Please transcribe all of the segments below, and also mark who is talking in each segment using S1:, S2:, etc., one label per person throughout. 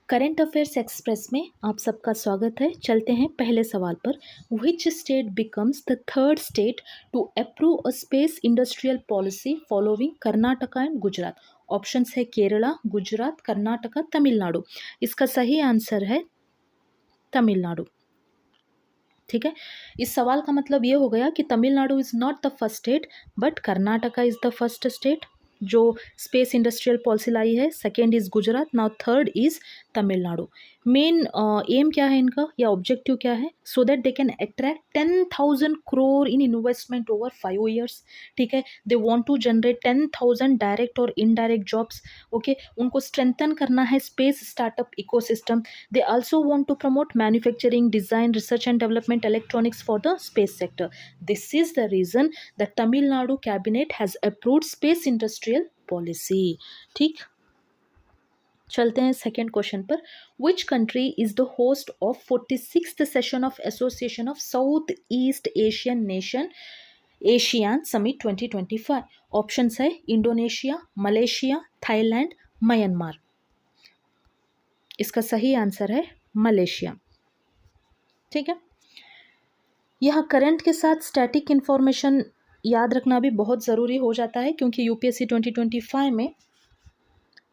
S1: Current affairs express में आप सबका स्वागत है। चलते हैं पहले सवाल पर। Which state becomes the third state to approve a space industrial policy following Karnataka and Gujarat? Options है केरला, गुजरात, कर्नाटका, तमिलनाडु। इसका सही आंसर है तमिलनाडु। ठीक है, इस सवाल का मतलब ये हो गया कि Tamil Nadu is not the first state but Karnataka is the first state जो स्पेस इंडस्ट्रियल पॉलिसी लाई है। Second is Gujarat, now third is Tamil Nadu. Main aim क्या है इनका या ऑब्जेक्टिव क्या है? So that they can attract 10,000 crore in investment over 5 years। ठीक है, they want to generate 10,000 direct और इनडायरेक्ट जॉब्स। ओके, उनको स्ट्रेंथन करना है space startup ecosystem. They also want to promote manufacturing, design, research and development, electronics for the space sector. This is the reason that Tamil Nadu cabinet has approved space industrial policy. ठीक, चलते हैं second question पर। Which country is the host of 46th session of Association of South East Asian Nation ASEAN summit 2025? Options है Indonesia, Malaysia, Thailand, Myanmar. इसका सही answer है Malaysia. ठीक है, यह करंट के साथ स्टैटिक इन्फॉर्मेशन याद रखना भी बहुत ज़रूरी हो जाता है क्योंकि यूपीएससी 2025 में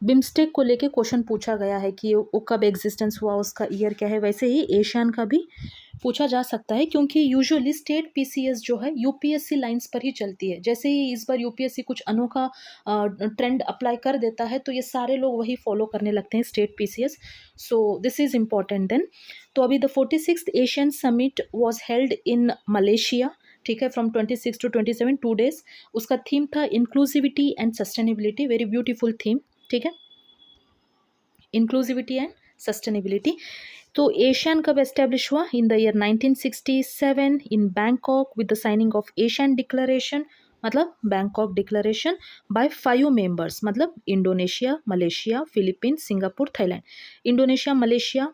S1: बिम्स्टेक को लेके क्वेश्चन पूछा गया है कि वो कब एग्जिस्टेंस हुआ, उसका ईयर क्या है। वैसे ही एशियन का भी पूछा जा सकता है क्योंकि यूजुअली स्टेट पीसीएस जो है यूपीएससी लाइंस पर ही चलती है। जैसे ही इस बार यूपीएससी कुछ अनोखा ट्रेंड अप्लाई कर देता है तो ये सारे लोग वही फॉलो करने लगते हैं, state PCS. So this is important than. तो अभी the 46th Asian summit was held in Malaysia. ठीक है, फ्रॉम 26 to 27 2 days। उसका थीम था inclusivity and sustainability, very beautiful theme. ठीक है, इंक्लूसिविटी एंड सस्टेनेबिलिटी। तो एशियन कब एस्टेब्लिश हुआ? इन the year 1967 in Bangkok with the signing of Asian declaration, मतलब बैंकॉक डिक्लेरेशन बाय 5 मेंबर्स, मतलब Indonesia, Malaysia, Philippines, Singapore, Thailand. Indonesia, Malaysia,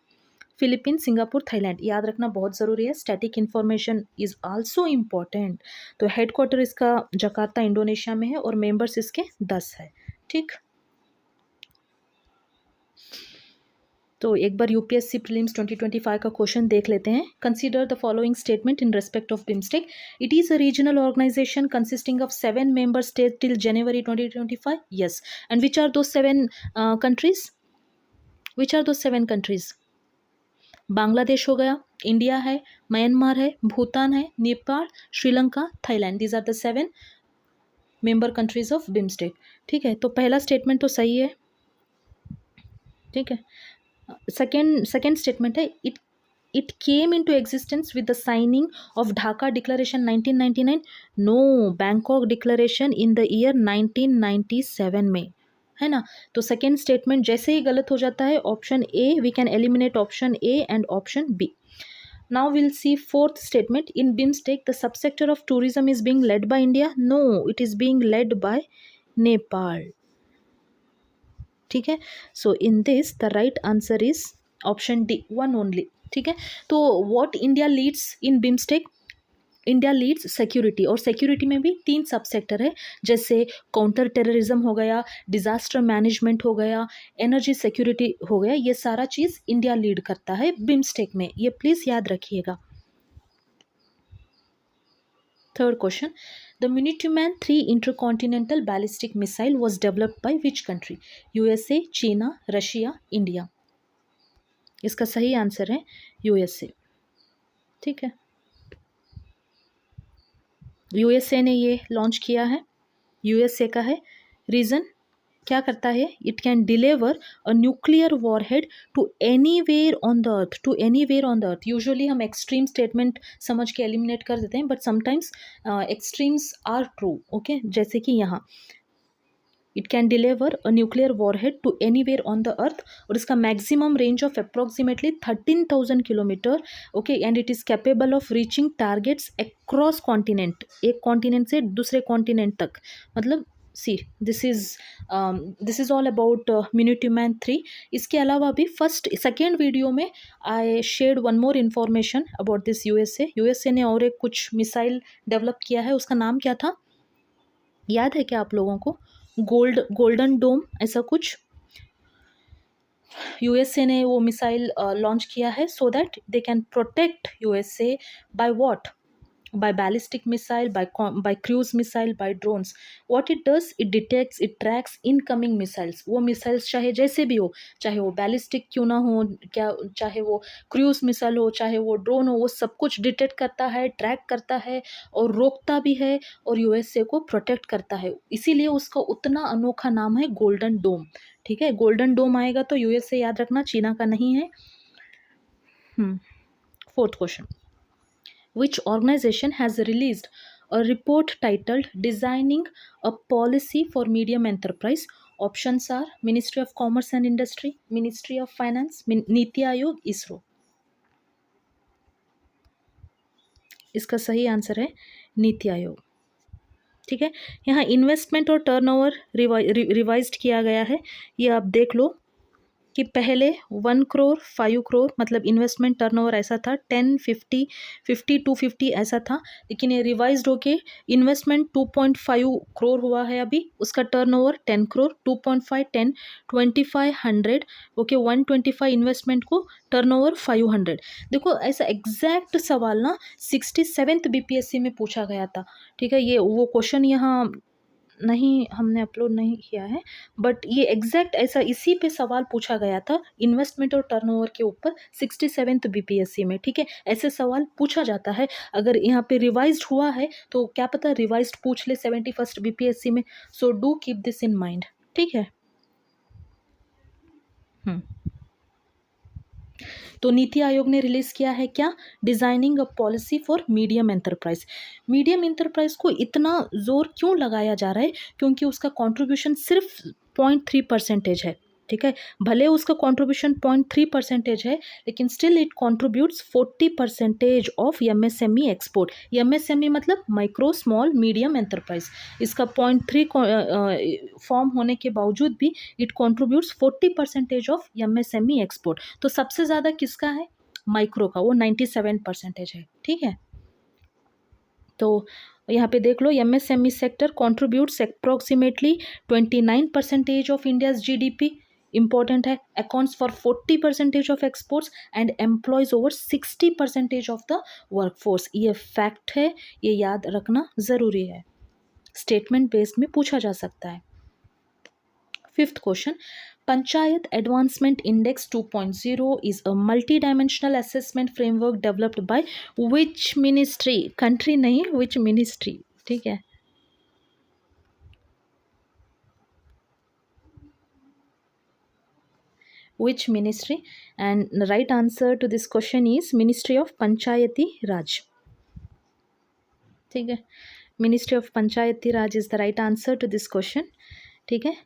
S1: Philippine, Singapore, Thailand याद रखना बहुत ज़रूरी है। Static information is also important. तो हेडक्वार्टर इसका जकार्ता इंडोनेशिया में है और मेंबर्स इसके 10 है। ठीक, तो एक बार यूपीएससी प्रीलिम्स 2025 का क्वेश्चन देख लेते हैं। Consider the following statement in respect of BIMSTEC. It is a regional organisation consisting of 7 member state till January 2025। Yes, and which are those 7 countries? Which are those 7 countries? Bangladesh हो गया, India है, Myanmar है, भूटान है, Nepal, Sri Lanka, Thailand. These are the 7 member countries of BIMSTEC. ठीक है, तो पहला statement तो सही है। ठीक है, सेकेंड स्टेटमेंट है it came into existence with the signing of Dhaka declaration 1999। No, Bangkok declaration in the year 1997 में, है ना। तो सेकेंड स्टेटमेंट जैसे ही गलत हो जाता है option A, we can eliminate option A and option B. Now we'll see fourth statement. In BIMSTEC, the subsector of tourism is being led by India. No, it is being led by Nepal. ठीक है, so in this the right answer is option D, one only. ठीक है, तो what India leads in BIMSTEC? India leads security, और security में भी 3 सब sector है, जैसे काउंटर टेररिज्म हो गया, डिजास्टर मैनेजमेंट हो गया, एनर्जी सिक्योरिटी हो गया। ये सारा चीज़ इंडिया लीड करता है बिम्स्टेक में, ये प्लीज़ याद रखिएगा। Third question, the Minuteman 3 intercontinental ballistic missile was developed by which country? USA, China, Russia, India. इसका सही आंसर है यूएसए। ठीक है, यूएसए ने ये लॉन्च किया है, यूएसए का है। रीज़न क्या करता है? It can deliver a nuclear warhead to anywhere on the earth, to anywhere on the earth. Usually हम एक्सट्रीम स्टेटमेंट समझ के एलिमिनेट कर देते हैं, but sometimes extremes are true. Okay, जैसे कि यहाँ it can deliver a nuclear warhead to anywhere on the earth, और इसका maximum range of approximately 13,000 kilometre. Okay, and it is capable of reaching targets across continent, एक continent से दूसरे continent तक। मतलब see this is all about Minuteman 3। इसके अलावा भी सेकेंड वीडियो में I shared one more information about this USA ने और एक कुछ मिसाइल डेवलप किया है, उसका नाम क्या था याद है क्या आप लोगों को? गोल्डन डोम, ऐसा कुछ। यूएसए ने वो मिसाइल लॉन्च किया है so that they can protect USA by what, by ballistic missile, by cruise missile, by drones. What it does, it detects, it tracks incoming missiles. वो missiles चाहे जैसे भी हो, चाहे वो ballistic क्यों ना हो, क्या चाहे वो cruise missile हो, चाहे वो drone हो, वो सब कुछ डिटेक्ट करता है, ट्रैक करता है और रोकता भी है और यूएसए को प्रोटेक्ट करता है. इसीलिए उसका उतना अनोखा नाम है गोल्डन डोम. ठीक है, गोल्डन डोम आएगा तो यूएसए याद रखना, चीना का नहीं है. Fourth question. Which organization has released a report titled Designing a Policy for Medium Enterprise? Options are Ministry of Commerce and Industry, Ministry of Finance, NITI Aayog, ISRO. इसका सही आंसर है नीति आयोग. ठीक है, यहाँ इन्वेस्टमेंट और टर्नओवर रिवाइज्ड किया गया है, ये आप देख लो कि पहले 1 करोड़ 5 करोड़ मतलब इन्वेस्टमेंट टर्नओवर ऐसा था, 10 50 50 250 ऐसा था, लेकिन ये रिवाइज्ड होके इन्वेस्टमेंट 2.5 करोड़ हुआ है अभी, उसका टर्नओवर 10 करोड़, 2.5 10 25 100 ओके, 125 इन्वेस्टमेंट को टर्नओवर 500. देखो ऐसा एग्जैक्ट सवाल ना 67th बीपीएससी में पूछा गया था. ठीक है, ये वो क्वेश्चन यहाँ नहीं हमने अपलोड नहीं किया है, बट ये एग्जैक्ट ऐसा इसी पे सवाल पूछा गया था इन्वेस्टमेंट और टर्नओवर के ऊपर 67th बीपीएससी में. ठीक है, ऐसे सवाल पूछा जाता है. अगर यहाँ पे रिवाइज्ड हुआ है तो क्या पता रिवाइज्ड पूछ ले 71st बीपीएससी में. So do keep this in mind. ठीक है. तो नीति आयोग ने रिलीज किया है क्या, designing a policy for medium enterprise. Medium enterprise को इतना जोर क्यों लगाया जा रहा है, क्योंकि उसका कंट्रीब्यूशन सिर्फ 0.3% है. ठीक है, भले उसका कंट्रीब्यूशन 0.3% है, लेकिन still it contributes 40% of MSME export. MSME मतलब माइक्रो स्मॉल मीडियम एंटरप्राइज. इसका 0.3 फॉर्म होने के बावजूद भी it contributes 40% of MSME export. तो सबसे ज़्यादा किसका है, माइक्रो का, वो 97% है. ठीक है, तो यहाँ पे देख लो MSME sector contributes approximately 29% of India's GDP. Important है, accounts for 40% of exports and employs over 60% of the workforce. ये फैक्ट है, ये याद रखना ज़रूरी है, स्टेटमेंट बेस्ड में पूछा जा सकता है. Fifth question. Panchayat Advancement Index 2.0 is a multi-dimensional assessment framework developed by which ministry? Country नहीं, which ministry? ठीक है, which ministry? And the right answer to this question is Ministry of Panchayati Raj. ठीक है, Ministry of Panchayati Raj is the right answer to this question. ठीक है,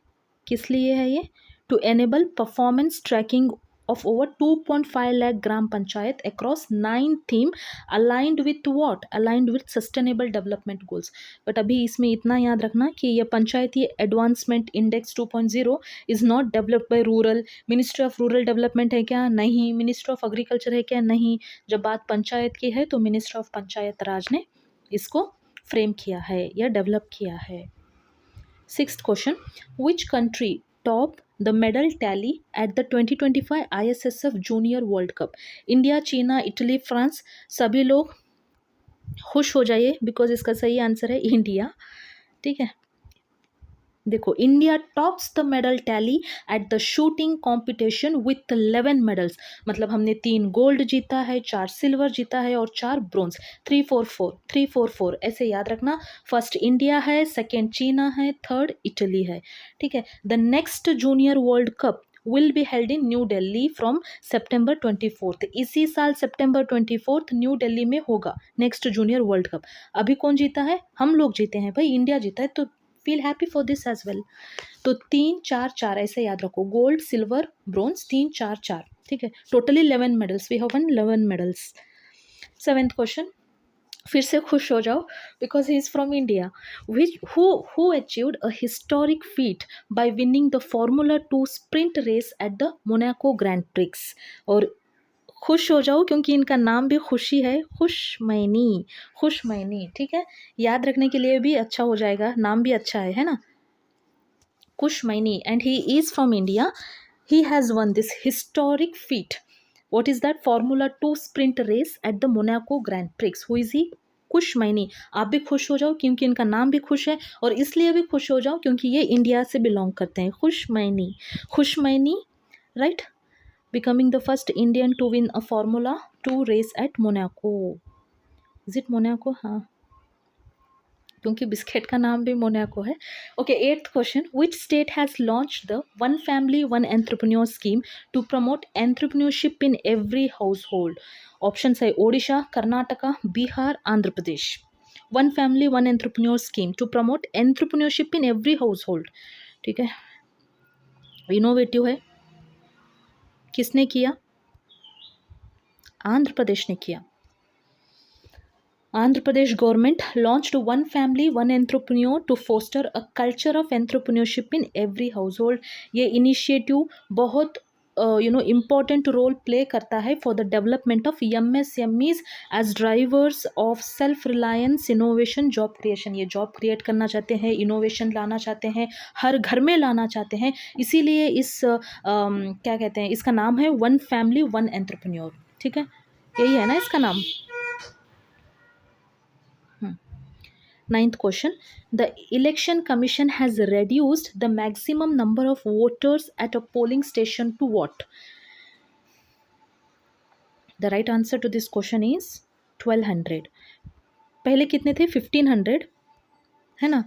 S1: किस लिए है ये, to enable performance tracking of over 2.5 lakh gram panchayat across 9 theme aligned with what, aligned with sustainable development goals. but अभी इसमें इतना याद रखना कि ये Panchayati advancement index 2.0 is not developed by rural. Ministry of rural development है क्या, नहीं. मिनिस्ट्री ऑफ एग्रीकल्चर है क्या, नहीं. जब बात पंचायत की है तो मिनिस्ट्री ऑफ पंचायत राज ने इसको फ्रेम किया है या डेवलप किया है. Sixth question. Which country top the medal tally at the 2025 ISSF junior world cup. India, चीना, इटली, फ्रांस. सभी लोग खुश हो जाइए बिकॉज इसका सही आंसर है इंडिया. ठीक है, देखो India tops the medal tally at the shooting competition with 11 medals. मतलब हमने 3 गोल्ड जीता है, 4 सिल्वर जीता है और 4 ब्रोंज. 3-4-4 3-4-4 ऐसे याद रखना. फर्स्ट इंडिया है, सेकेंड चीना है, थर्ड इटली है. ठीक है, the next junior world cup will be held in new Delhi from September 24. इसी साल September 24 न्यू दिल्ली में होगा नेक्स्ट जूनियर वर्ल्ड कप. अभी कौन जीता है, हम लोग जीते हैं भाई, इंडिया जीता है, तो feel happy for this as well. तो 3-4-4 ऐसे याद रखो, गोल्ड सिल्वर ब्रोंज 3-4-4. ठीक है, totally 11 medals, we have won 11 medals. Seventh question, फिर से खुश हो जाओ because he is from India. Who achieved a historic feat by winning the formula 2 sprint race at the Monaco grand Prix. और खुश हो जाओ क्योंकि इनका नाम भी खुशी है, खुशमैनी, खुशमैनी. ठीक है, याद रखने के लिए भी अच्छा हो जाएगा, नाम भी अच्छा है ना, खुशमैनी. And he is from India. he has won this historic feat. What is that? Formula 2 sprint race at the Monaco Grand Prix. Who is he? खुश मैनी. आप भी खुश हो जाओ क्योंकि इनका नाम भी खुश है, और इसलिए भी खुश हो जाओ क्योंकि ये इंडिया से बिलोंग करते हैं. खुश many, right? Becoming the first Indian to win a Formula 2 race at Monaco. Is it Monaco? हाँ, क्योंकि बिस्किट का नाम भी मोनाको है. Okay, 8th question. Which state has launch the one family one entrepreneur scheme to promote entrepreneurship in every household? Option है Odisha, Karnataka, Bihar, Andhra Pradesh. One family one entrepreneur scheme to promote entrepreneurship in every household. ठीक है, innovative है. किसने किया? आंध्र प्रदेश ने किया. Andhra Pradesh government launched one family one entrepreneur to foster a culture of entrepreneurship in every household. ये initiative बहुत important role play करता है for the development of MSMEs as drivers of self reliance, innovation, job creation. ये job create करना चाहते हैं, innovation लाना चाहते हैं, हर घर में लाना चाहते हैं. इसीलिए इस क्या कहते हैं, इसका नाम है वन फैमिली वन एंटरप्रेन्योर. ठीक है, यही है ना इसका नाम. 9th question. The election commission has reduced the maximum number of voters at a polling station to what? The right answer to this question is 1200. पहले कितने थे? 1500 है ना.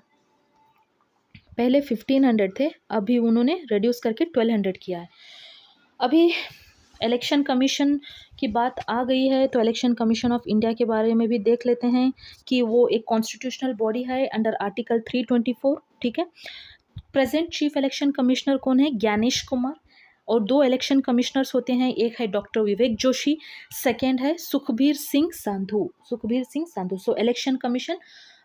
S1: पहले 1500 थे, अभी उन्होंने reduce करके 1200 किया है. अभी इलेक्शन कमीशन की बात आ गई है तो इलेक्शन कमीशन ऑफ इंडिया के बारे में भी देख लेते हैं कि वो एक कॉन्स्टिट्यूशनल बॉडी है अंडर आर्टिकल 324. ठीक है. प्रेजेंट चीफ इलेक्शन कमिश्नर कौन है? ज्ञानेश कुमार. और 2 इलेक्शन कमिश्नर्स होते हैं, एक है डॉक्टर विवेक जोशी, सेकेंड है सुखबीर सिंह संधू. सो इलेक्शन कमीशन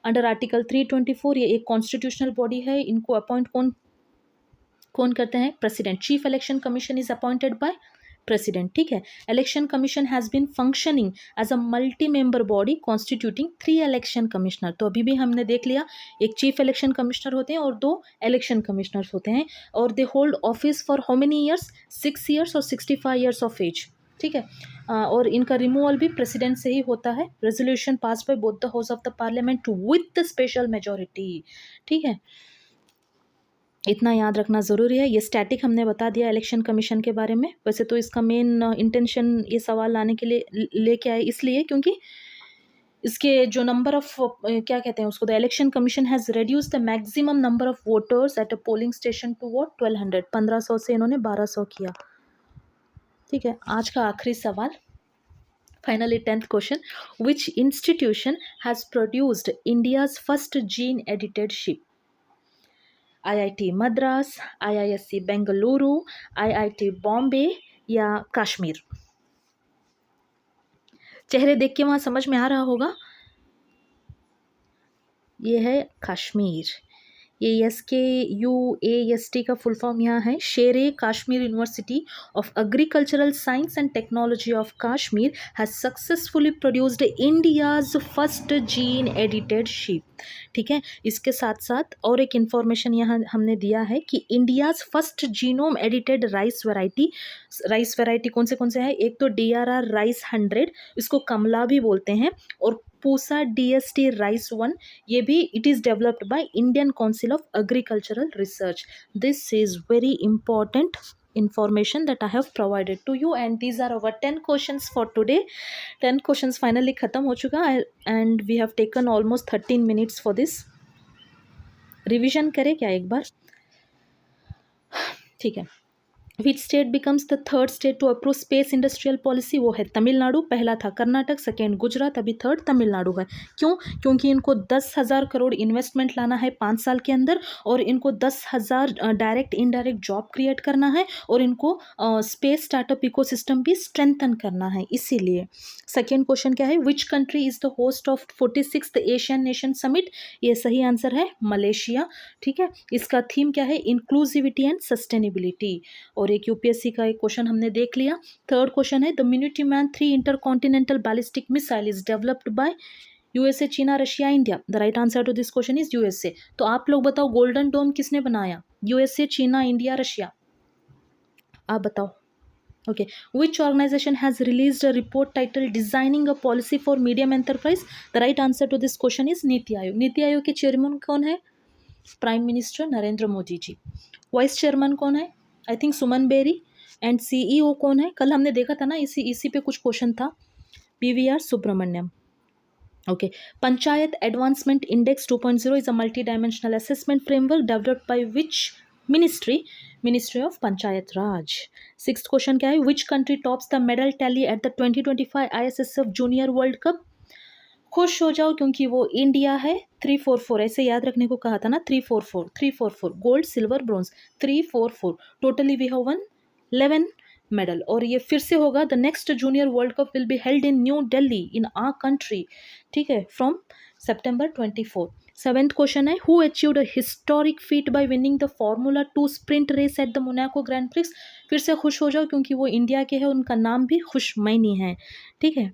S1: अंडर आर्टिकल 324 ये एक कॉन्स्टिट्यूशनल बॉडी है. इनको अपॉइंट कौन करते हैं? President. Chief election commission is appointed by president. ठीक है. Election commission has been functioning as a multi member body constituting 3 election commissioner. तो अभी भी हमने देख लिया, एक चीफ इलेक्शन कमिश्नर होते हैं और 2 इलेक्शन कमिश्नर्स होते हैं, और they hold office for how many years? 6 years और 65 ईयर्स ऑफ एज. ठीक है. और इनका रिमूवल भी प्रेसिडेंट से ही होता है. Resolution pass by both the house of the parliament with the special majority. ठीक है, इतना याद रखना ज़रूरी है. ये स्टैटिक हमने बता दिया इलेक्शन कमीशन के बारे में. वैसे तो इसका मेन इंटेंशन ये सवाल लाने के लिए लेके आए इसलिए क्योंकि इसके जो नंबर ऑफ क्या कहते हैं उसको, the election commission has reduce the maximum number of voters at a polling station to vote 1200. 1500 से इन्होंने 1200 किया. ठीक है, आज का आखिरी सवाल, finally 10th question. Which institution has produced India's first gene edited ship? IIT Madras, IISc Bengaluru, IIT Bombay या कश्मीर? चेहरे देख के वहाँ समझ में आ रहा होगा, ये है कश्मीर. ये SKUAST का फुल फॉर्म यहाँ है, Sher e Kashmir university of agricultural science and technology of Kashmir has successfully produced India's first gene edited sheep. ठीक है. इसके साथ साथ और एक इन्फॉर्मेशन यहाँ हमने दिया है कि India's first genome edited rice variety कौन से हैं? एक तो DRR राइस 100, इसको कमला भी बोलते हैं, और पूसा DST राइस 1, ये भी it is developed by Indian council of agricultural research. This is very important information that I have provided to you, and these are our 10 questions for today. 10 questions finally ख़त्म हो चुका है and we have taken almost 13 minutes for this. Revision करें क्या एक बार? ठीक है. Which state becomes the third state to approve space industrial policy? वो है तमिलनाडु. पहला था कर्नाटक, सेकेंड गुजरात, अभी थर्ड तमिलनाडु है. क्यों? क्योंकि इनको 10,000 करोड़ इन्वेस्टमेंट लाना है 5 साल के अंदर, और इनको 10,000 डायरेक्ट इनडायरेक्ट जॉब क्रिएट करना है, और इनको स्पेस स्टार्टअप इकोसिस्टम भी स्ट्रेंथन करना है. इसीलिए सेकेंड क्वेश्चन क्या है? विच country is the host of 46th Asian nation summit? ये सही आंसर है मलेशिया. ठीक है. इसका थीम क्या है? Inclusivity and sustainability. और एक यूपीएससी का एक क्वेश्चन हमने देख लिया. थर्ड क्वेश्चन है the Minuteman 3 intercontinental ballistic missile is developed by USA, China, Russia, India. The right answer to this question is USA. तो आप लोग बताओ, गोल्डन डोम किसने बनाया? USA, चीना, इंडिया, रशिया? आप बताओ. Okay. Which organization has released a report titled Designing a Policy for Medium Enterprise? The right answer to this question is NITI Aayog. NITI Aayog के चेयरमैन कौन है? Prime minister Narendra Modi ji. Vice chairman कौन है? I think Suman Bery. And CEO कौन है? कल हमने देखा था ना, इसी पे कुछ क्वेश्चन था. PVR Subramaniam. Okay. Panchayat Advancement Index 2.0 is a multi-dimensional assessment framework developed by which ministry? Ministry of Panchayat Raj. Sixth question क्या है? Which country tops the medal tally at the 2025 ISSF Junior World Cup? खुश हो जाओ क्योंकि वो India है. 344 ऐसे याद रखने को कहा था ना. 344 gold silver bronze 344. Totally we have won 11 medal. और ये फिर से होगा. The next junior world cup will be held in New Delhi in our country. ठीक है, फ्रॉम September 24. सेवेंथ क्वेश्चन है, who achieved a historic feat by winning the Formula 2 sprint race at the Monaco grand prix. फिर से खुश हो जाओ क्योंकि वो इंडिया के हैं. उनका नाम भी खुशमैनी है. ठीक है.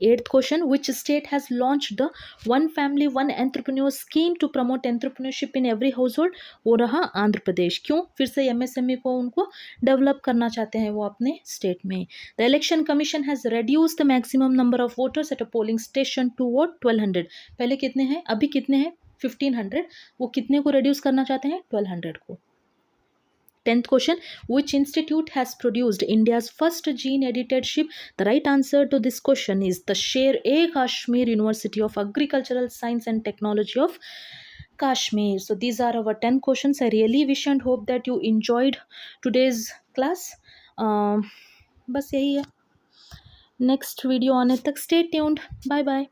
S1: Eighth question, which state has launched the One Family One Entrepreneur scheme to promote entrepreneurship in every household? वो रहा आंध्र प्रदेश. क्यों? फिर से MSME को उनको डेवलप करना चाहते हैं वो अपने स्टेट में. The election commission has reduced the maximum number of voters at a polling station to what? 1200. पहले कितने हैं? अभी कितने हैं? 1500. वो कितने को reduce करना चाहते हैं? 1200 को. 10th question, which institute has produced India's first gene-edited sheep? The right answer to this question is the Sher-e-Kashmir University of Agricultural Science and Technology of Kashmir. So these are our 10 questions. I really wish and hope that you enjoyed today's class. बस यही है. Next video आने तक stay tuned. Bye bye.